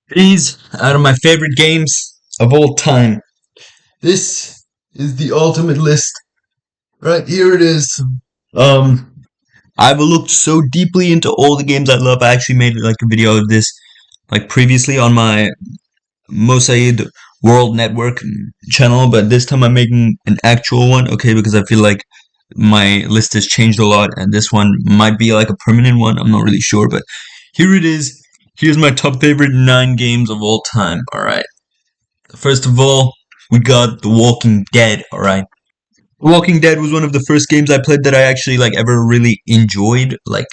These are my favorite games of all time. This is the ultimate list. Right here it is. Um, I've looked so deeply into all the games I love. I actually made like a video of this like previously on my Mosaid World Network channel, but this time I'm making an actual one, okay, because I feel like my list has changed a lot and this one might be like a permanent one. I'm not really sure, but here it is. Here's my top favorite 9 games of all time, alright? First of all, we got The Walking Dead, alright? The Walking Dead was one of the first games I played that I actually like ever really enjoyed, like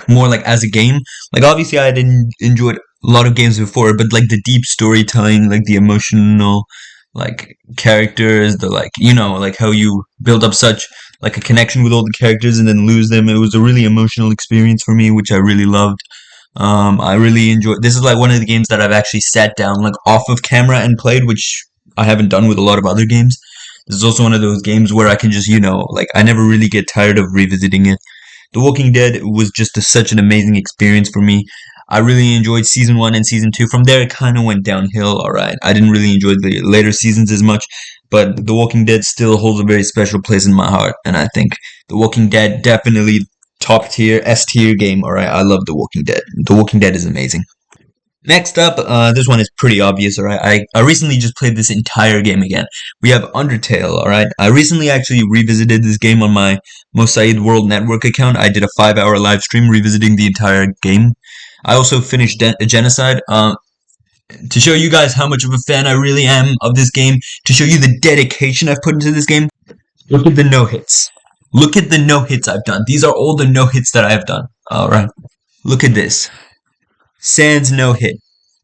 more like as a game. Like obviously I had enjoyed a lot of games before, but like the deep storytelling, like the emotional like characters, the like like how you build up such like a connection with all the characters and then lose them. It was a really emotional experience for me, which I really loved. I really enjoy. This is like one of the games that I've actually sat down like off of camera and played, which I haven't done with a lot of other games. This is also one of those games where I can just like I never really get tired of revisiting it. The Walking Dead was just such an amazing experience for me. I really enjoyed season 1 and season 2. From there, it kind of went downhill. All right, I didn't really enjoy the later seasons as much, but The Walking Dead still holds a very special place in my heart, and I think The Walking Dead definitely top tier, S tier game. Alright, I love The Walking Dead. The Walking Dead is amazing. Next up, this one is pretty obvious, alright? I recently just played this entire game again. We have Undertale, alright? I recently actually revisited this game on my Mosaid World Network account. I did a 5-hour live stream revisiting the entire game. I also finished Genocide. To show you guys how much of a fan I really am of this game, to show you the dedication I've put into this game, look at the no-hits. Look at the no-hits I've done. These are all the no-hits that I have done. Alright. Look at this. Sans no-hit.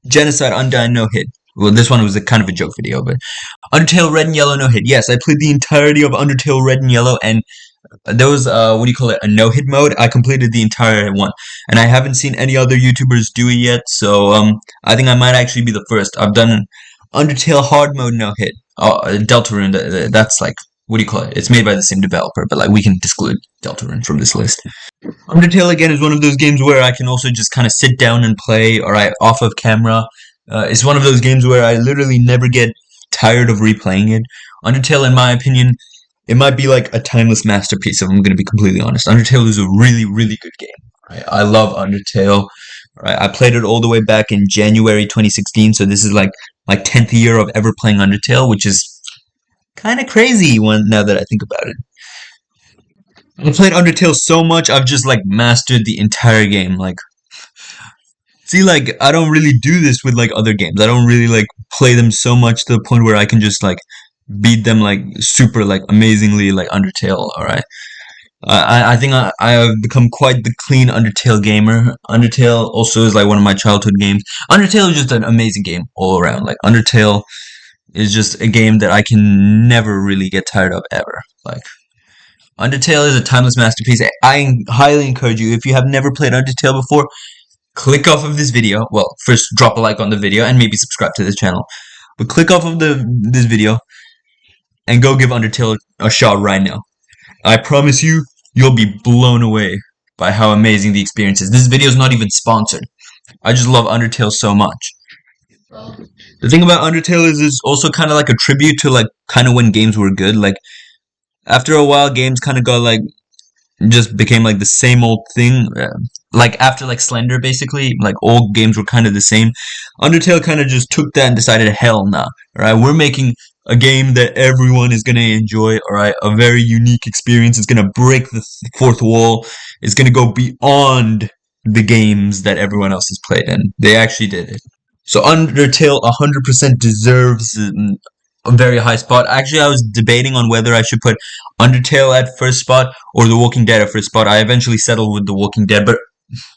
Genocide Undyne no-hit. Well, this one was a kind of a joke video, but Undertale Red and Yellow no-hit. Yes, I played the entirety of Undertale Red and Yellow, and there was, a no-hit mode. I completed the entire one. And I haven't seen any other YouTubers do it yet, so, I think I might actually be the first. I've done Undertale Hard Mode no-hit. Deltarune, that's like, it's made by the same developer, but like we can exclude Deltarune from this list. Undertale again is one of those games where I can also just kind of sit down and play, alright, off of camera. It's one of those games where I literally never get tired of replaying it. Undertale, in my opinion, it might be like a timeless masterpiece if I'm going to be completely honest. Undertale is a really, really good game. Right? I love Undertale. Right? I played it all the way back in January 2016, so this is like my 10th year of ever playing Undertale, which is kind of crazy now that I think about it. I played Undertale so much, I've just like mastered the entire game. Like, see, like I don't really do this with like other games. I don't really like play them so much to the point where I can just like beat them like super like amazingly like Undertale. All right. I think I have become quite the clean Undertale gamer. Undertale also is like one of my childhood games. Undertale is just an amazing game all around. Like Undertale is just a game that I can never really get tired of ever. Like Undertale is a timeless masterpiece. I highly encourage you, if you have never played Undertale before, click off of this video. Well, first drop a like on the video and maybe subscribe to this channel. But click off of this video and go give Undertale a shot right now. I promise you, you'll be blown away by how amazing the experience is. This video is not even sponsored. I just love Undertale so much. The thing about Undertale is it's also kind of like a tribute to like kind of when games were good. Like after a while, games kind of got like just became like the same old thing. Like after like Slender, basically, like all games were kind of the same. Undertale kind of just took that and decided, hell nah. Alright, we're making a game that everyone is gonna enjoy. Alright, a very unique experience. It's gonna break the fourth wall. It's gonna go beyond the games that everyone else has played, and they actually did it. So Undertale 100% deserves a very high spot. Actually, I was debating on whether I should put Undertale at first spot or The Walking Dead at first spot. I eventually settled with The Walking Dead, but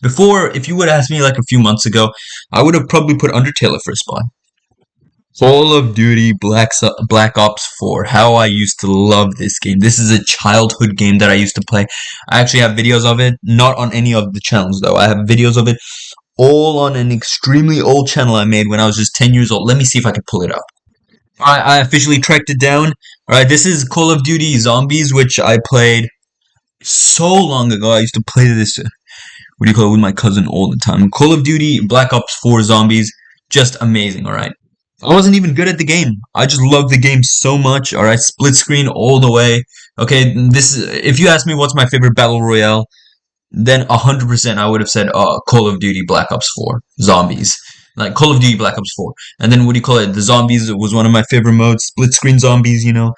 before, if you would have asked me like a few months ago, I would have probably put Undertale at first spot. Call of Duty Black Ops 4. How I used to love this game. This is a childhood game that I used to play. I actually have videos of it, not on any of the channels though. I have videos of it all on an extremely old channel I made when I was just 10 years old. Let me see if I can pull it up. I officially tracked it down. Alright, this is Call of Duty Zombies, which I played so long ago. I used to play this, with my cousin all the time. Call of Duty Black Ops 4 Zombies. just amazing, alright? I wasn't even good at the game. I just loved the game so much, alright? Split screen all the way. Okay, if you ask me what's my favorite battle royale, then 100% I would have said Call of Duty Black Ops 4 Zombies. Like Call of Duty Black Ops 4. And then what do you call it? The zombies was one of my favorite modes. Split screen zombies, you know,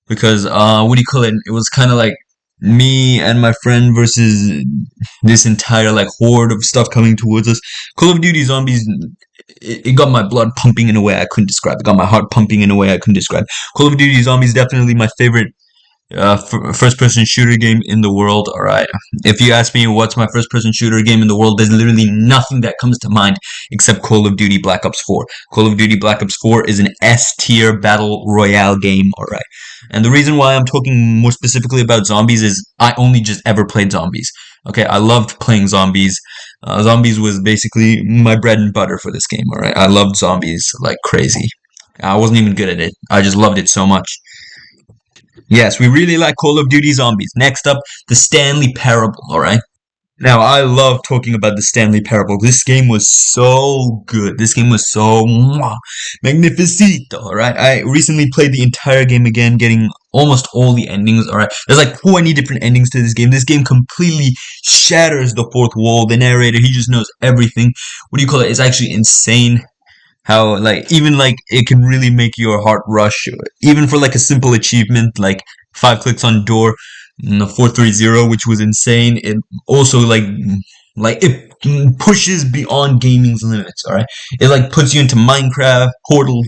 because what do you call it? It was kind of like me and my friend versus this entire like horde of stuff coming towards us. Call of Duty Zombies, it got my blood pumping in a way I couldn't describe. It got my heart pumping in a way I couldn't describe. Call of Duty Zombies definitely my favorite first-person shooter game in the world. All right. If you ask me what's my first-person shooter game in the world, there's literally nothing that comes to mind except Call of Duty Black Ops 4. Call of Duty Black Ops 4 is an S-tier battle royale game. All right. And the reason why I'm talking more specifically about zombies is I only just ever played zombies. Okay, I loved playing zombies. Zombies was basically my bread and butter for this game. All right, I loved zombies like crazy. I wasn't even good at it. I just loved it so much. Yes, we really like Call of Duty Zombies. Next up, the Stanley Parable, alright? Now, I love talking about the Stanley Parable. This game was so good. This game was so magnificito, alright? I recently played the entire game again, getting almost all the endings, alright? There's like 20 different endings to this game. This game completely shatters the fourth wall. The narrator, he just knows everything. What do you call it? It's actually insane how like even like it can really make your heart rush even for like a simple achievement like 5 clicks on door 430, which was insane. It also like it pushes beyond gaming's limits. All right, it like puts you into Minecraft, Portal.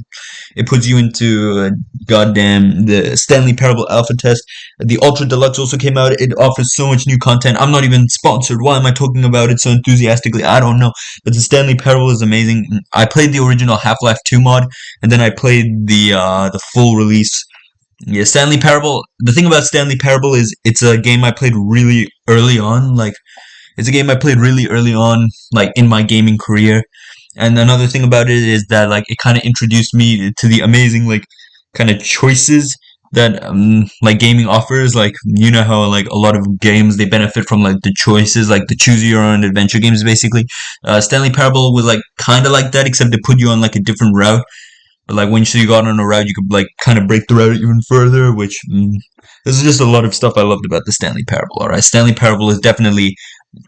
It puts you into goddamn the Stanley Parable Alpha Test. The Ultra Deluxe also came out. It offers so much new content. I'm not even sponsored. Why am I talking about it so enthusiastically? I don't know. But the Stanley Parable is amazing. I played the original Half-Life 2 mod, and then I played the full release. Yeah, Stanley Parable. The thing about Stanley Parable is it's a game I played really early on. Like, it's a game I played really early on, like in my gaming career. And another thing about it is that like it kind of introduced me to the amazing like kind of choices that like gaming offers. Like you know how like a lot of games they benefit from like the choices, like the choose your own adventure games basically. Stanley Parable was like kind of like that, except it put you on like a different route. But like once you got on a route, you could like kind of break the route even further, which there's just a lot of stuff I loved about the Stanley Parable. All right, Stanley Parable is definitely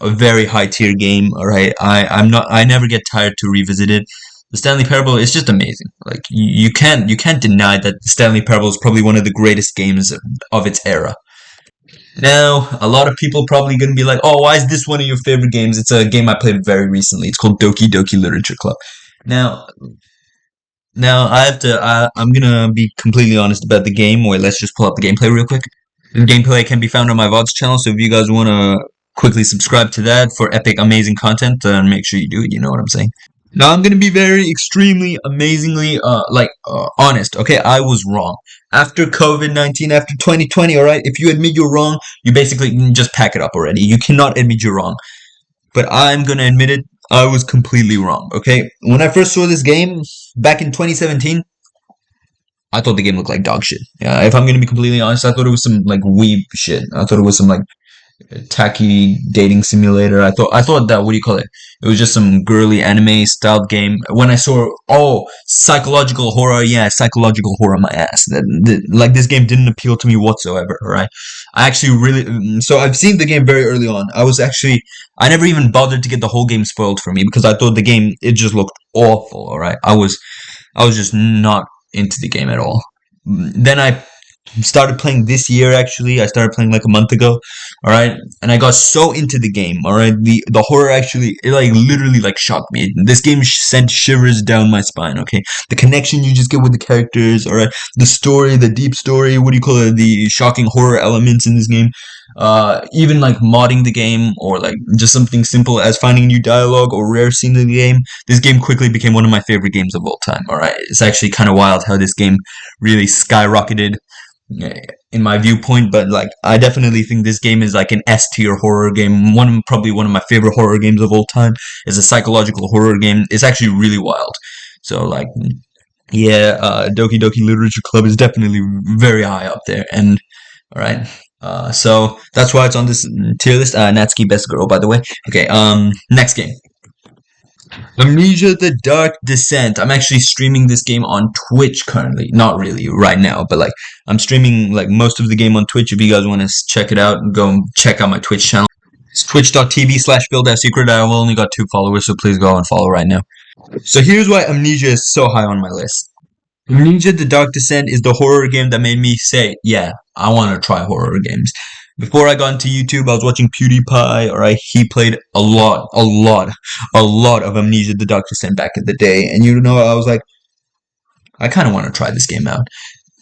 a very high tier game. All right, I never get tired to revisit it. The Stanley Parable is just amazing. Like you can't deny that the Stanley Parable is probably one of the greatest games of its era. Now, a lot of people probably gonna be like, "Oh, why is this one of your favorite games?" It's a game I played very recently. It's called Doki Doki Literature Club. Now, now I'm gonna be completely honest about the game. Wait, let's just pull up the gameplay real quick. The gameplay can be found on my VODs channel, so if you guys wanna quickly subscribe to that for epic, amazing content, then make sure you do it. You know what I'm saying? Now I'm gonna be very, extremely, amazingly, honest. Okay, I was wrong. After COVID-19, after 2020, all right. If you admit you're wrong, you basically just pack it up already. You cannot admit you're wrong. But I'm gonna admit it. I was completely wrong. Okay, when I first saw this game back in 2017, I thought the game looked like dog shit. Yeah, if I'm gonna be completely honest, I thought it was some like weeb shit. I thought it was some like tacky dating simulator. I thought that, what do you call it? It was just some girly anime styled game. When I saw psychological horror, yeah, psychological horror, my ass. Like this game didn't appeal to me whatsoever. All right, I actually really so I've seen the game very early on. I never even bothered to get the whole game spoiled for me because I thought the game it just looked awful. All right, I was just not into the game at all. Then I started playing this year. Actually, I started playing like a month ago. All right, and I got so into the game. All right, the horror actually it like literally like shocked me. This game sent shivers down my spine. Okay, the connection you just get with the characters. All right, the story, the deep story. What do you call it? The shocking horror elements in this game. Even like modding the game or like just something simple as finding new dialogue or rare scene in the game. This game quickly became one of my favorite games of all time. All right, it's actually kind of wild how this game really skyrocketed in my viewpoint, but like I definitely think this game is like an S tier horror game. Probably one of my favorite horror games of all time. Is a psychological horror game. It's actually really wild. So like, yeah, Doki Doki Literature Club is definitely very high up there. And all right, so that's why it's on this tier list. Natsuki best girl, by the way. Okay, next game. Amnesia the Dark Descent. I'm actually streaming this game on Twitch currently. Not really right now, but like I'm streaming like most of the game on Twitch. If you guys want to check it out, go check out my Twitch channel. It's twitch.tv/BuildThatSecret. I've only got 2 followers, so please go and follow right now. So here's why Amnesia is so high on my list. Amnesia The Dark Descent is the horror game that made me say, yeah, I want to try horror games. Before I got into YouTube, I was watching PewDiePie, alright? He played a lot of Amnesia The Dark Descent back in the day, and you know, I was like, I kind of want to try this game out.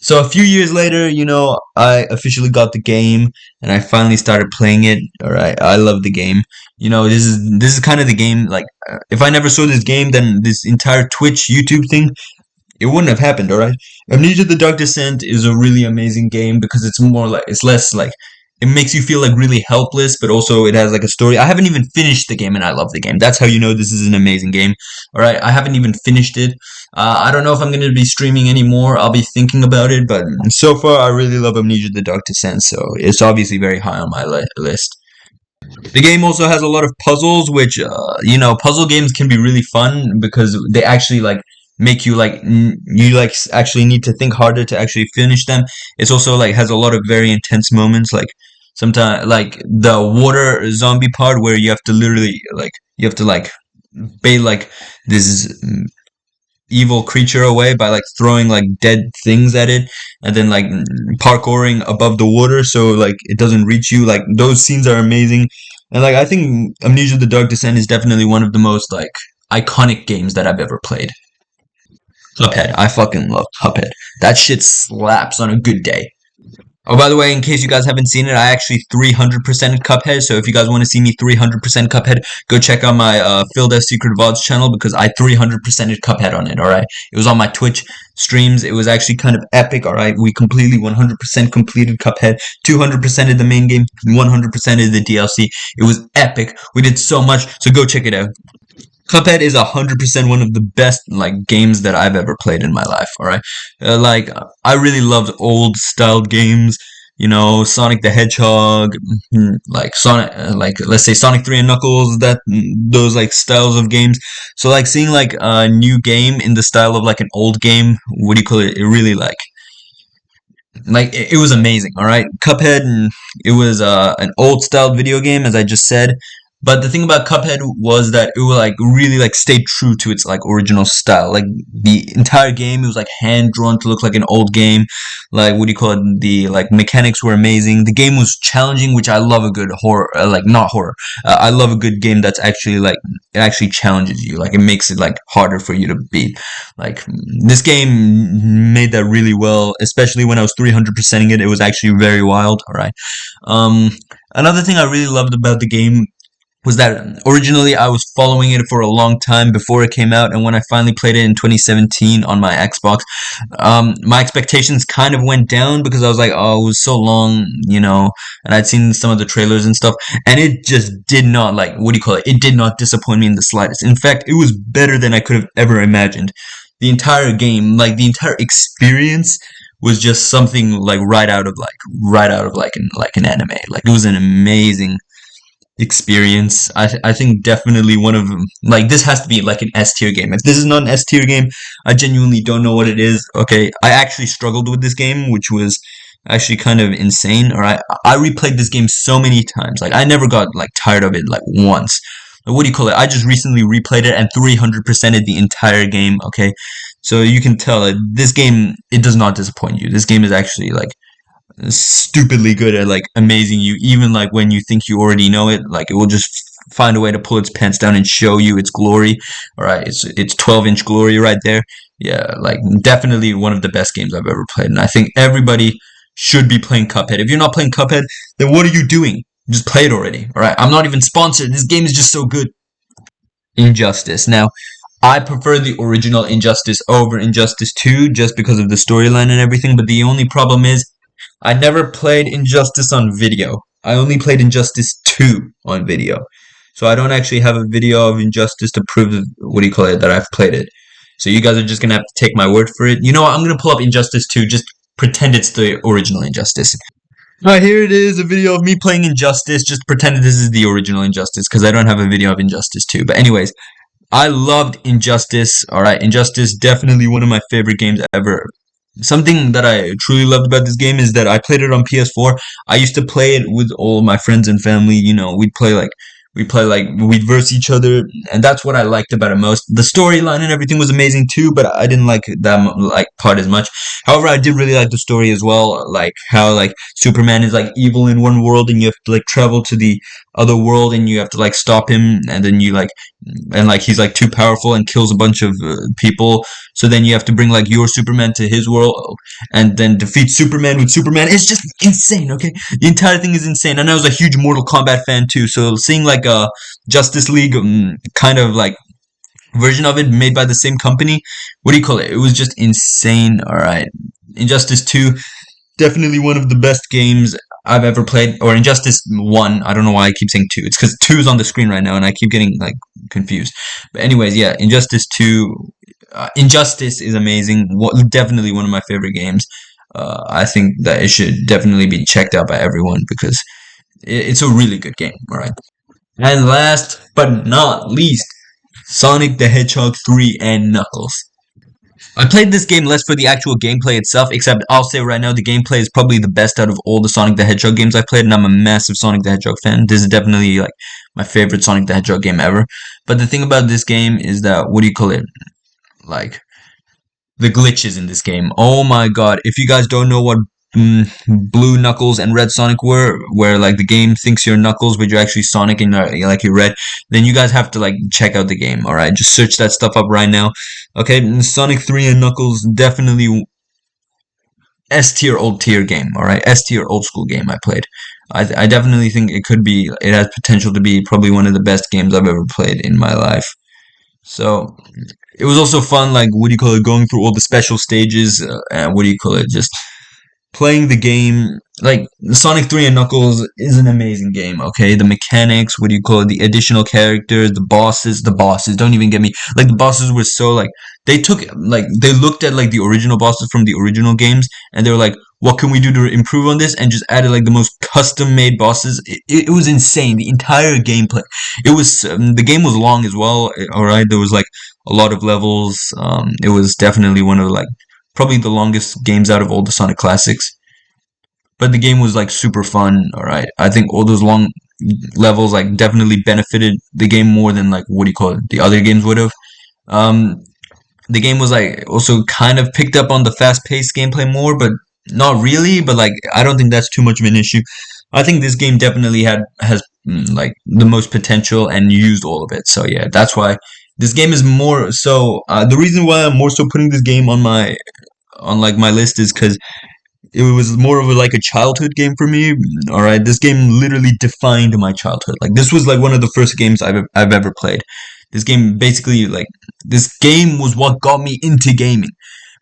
So a few years later, you know, I officially got the game, and I finally started playing it. All right, I love the game. You know, this is kind of the game. Like, if I never saw this game, then this entire Twitch, YouTube thing, it wouldn't have happened. All right, Amnesia: The Dark Descent is a really amazing game because it's more like it's less like it makes you feel like really helpless, but also it has like a story. I haven't even finished the game, and I love the game. That's how you know this is an amazing game. All right, I haven't even finished it. I don't know if I'm going to be streaming anymore. I'll be thinking about it, but so far I really love Amnesia: The Dark Descent, so it's obviously very high on my list. The game also has a lot of puzzles, which you know, puzzle games can be really fun because they actually like make you like you like actually need to think harder to actually finish them. It's also like has a lot of very intense moments, like sometimes like the water zombie part where you have to literally like you have to like bait like this evil creature away by like throwing like dead things at it and then like parkouring above the water so like it doesn't reach you. Like those scenes are amazing, and like I think Amnesia: The Dark Descent is definitely one of the most like iconic games that I've ever played. Cuphead, I fucking love Cuphead. That shit slaps on a good day. Oh, by the way, in case you guys haven't seen it, I actually 300%ed Cuphead. So if you guys want to see me 300% Cuphead, go check out my Phil Death Secret VODs channel because I 300%ed Cuphead on it. All right, it was on my Twitch streams. It was actually kind of epic. All right, we completely 100% completed Cuphead, 200%ed the main game, 100%ed the DLC. It was epic. We did so much. So go check it out. Cuphead is 100% one of the best like games that I've ever played in my life. All right, like I really loved old styled games. You know, Sonic the Hedgehog, like Sonic, like let's say Sonic 3 and Knuckles. That those like styles of games. So like seeing like a new game in the style of like an old game. What do you call it? It really like it was amazing. All right, Cuphead. It was an old style video game, as I just said. But the thing about Cuphead was that it would like really like stay true to its like original style. Like the entire game, it was like hand drawn to look like an old game. Like what do you call it? The like mechanics were amazing. The game was challenging, which I love a good horror, like not horror. I love a good game that's actually like it actually challenges you. Like it makes it like harder for you to beat. Like this game made that really well, especially when I was 300%ing it. It was actually very wild. All right. Another thing I really loved about the game was that originally I was following it for a long time before it came out, and when I finally played it in 2017 on my Xbox, my expectations kind of went down because I was like, oh, it was so long, you know, and I'd seen some of the trailers and stuff, and it just did not, like, what do you call it? It did not disappoint me in the slightest. In fact, it was better than I could have ever imagined. The entire game, like, the entire experience was just something like right out of like an anime. Like it was an amazing experience. I think definitely one of them. Like this has to be like an S tier game. If this is not an S tier game, I genuinely don't know what it is. Okay, I actually struggled with this game, which was actually kind of insane. All right, I replayed this game so many times. Like I never got like tired of it like once. Like, what do you call it? I just recently replayed it and 300%ed the entire game. Okay, so you can tell this game it does not disappoint you. This game is actually like stupidly good at like amazing you even like when you think you already know it, like it will just find a way to pull its pants down and show you its glory. All right, it's 12-inch glory right there. Yeah, like definitely one of the best games I've ever played, and I think everybody should be playing Cuphead. If you're not playing Cuphead, then what are you doing? Just play it already. All right, I'm not even sponsored. This game is just so good. Injustice. Now I prefer the original Injustice over Injustice 2 just because of the storyline and everything, but the only problem is I never played Injustice on video. I only played Injustice 2 on video. So I don't actually have a video of Injustice to prove, what do you call it, that I've played it. So you guys are just going to have to take my word for it. You know what, I'm going to pull up Injustice 2, just pretend it's the original Injustice. Alright, here it is, a video of me playing Injustice. Just pretend this is the original Injustice, because I don't have a video of Injustice 2. But anyways, I loved Injustice. All right, Injustice definitely one of my favorite games ever. Something that I truly loved about this game is that I played it on PS4. I used to play it with all my friends and family. You know, we'd verse each other, and that's what I liked about it most. The storyline and everything was amazing too, but I didn't like that like part as much. However, I did really like the story as well, like how like Superman is like evil in one world, and you have to like travel to the other world, and you have to like stop him, and then you like and like he's like too powerful and kills a bunch of people. So then you have to bring like your Superman to his world and then defeat Superman with Superman. It's just insane, okay? The entire thing is insane. And I was a huge Mortal Kombat fan too, so seeing like a Justice League kind of like version of it made by the same company, what do you call it? It was just insane. All right, Injustice 2, definitely one of the best games I've ever played, or Injustice 1. I don't know why I keep saying 2. It's because 2 is on the screen right now and I keep getting like confused. But anyways, yeah, Injustice 2, Injustice is amazing. Definitely one of my favorite games. I think that it should definitely be checked out by everyone because it's a really good game. All right. And last but not least, Sonic the Hedgehog 3 and Knuckles. I played this game less for the actual gameplay itself, except I'll say right now the gameplay is probably the best out of all the Sonic the Hedgehog games I played, and I'm a massive Sonic the Hedgehog fan. This is definitely like my favorite Sonic the Hedgehog game ever. But the thing about this game is that, what do you call it? Like, the glitches in this game. Oh my god. If you guys don't know what Blue Knuckles and Red Sonic were, where like the game thinks you're Knuckles but you're actually Sonic and like you're Red, then you guys have to like check out the game. All right, just search that stuff up right now. Okay, Sonic 3 and Knuckles, definitely S tier old tier game. All right, S tier old school game I played. I definitely think it has potential to be probably one of the best games I've ever played in my life. So it was also fun, like what do you call it, going through all the special stages. What do you call it, just playing the game. Like Sonic 3 and Knuckles is an amazing game, okay? The mechanics, what do you call it, the additional characters, the bosses, don't even get me. Like the bosses were so like they looked at like the original bosses from the original games and they were like, what can we do to improve on this? And just added like the most custom made bosses. It was insane. The entire gameplay. It was the game was long as well. All right, there was like a lot of levels. It was definitely one of like probably the longest games out of all the Sonic classics. But the game was like super fun. All right, I think all those long levels like definitely benefited the game more than like what do you call it, the other games would have. Um, the game was like also kind of picked up on the fast paced gameplay more, but not really. But like I don't think that's too much of an issue. I think this game definitely has like the most potential and used all of it. So yeah, that's why this game is more so. The reason why I'm more so putting this game on like my list is because it was more of like a childhood game for me. All right, this game literally defined my childhood. Like this was like one of the first games I've ever played. This game basically like this game was what got me into gaming.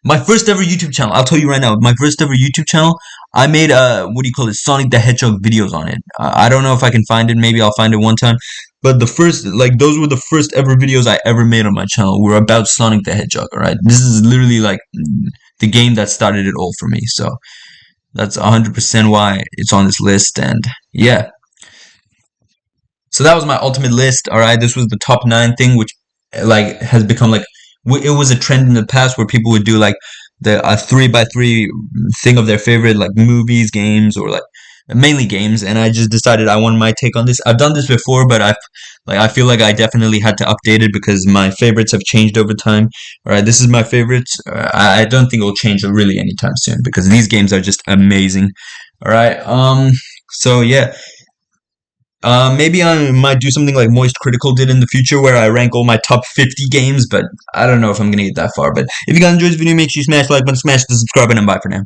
My first ever YouTube channel, I'll tell you right now, my first ever YouTube channel, I made what do you call it, Sonic the Hedgehog videos on it. I don't know if I can find it, maybe I'll find it one time. But the first, like, those were the first ever videos I ever made on my channel were about Sonic the Hedgehog, alright? This is literally like the game that started it all for me, so that's 100% why it's on this list, and yeah. So that was my ultimate list, alright? This was the top 9 thing, which like has become like it was a trend in the past where people would do like the 3x3 thing of their favorite like movies, games, or like mainly games. And I just decided I wanted my take on this. I've done this before, but I feel like I definitely had to update it because my favorites have changed over time. All right, this is my favorites. I don't think it'll change really anytime soon because these games are just amazing. All right, so yeah. Maybe I might do something like Moist Critical did in the future where I rank all my top 50 games, but I don't know if I'm gonna get that far. But if you guys enjoyed this video, make sure you smash the like button, smash the subscribe button, and bye for now.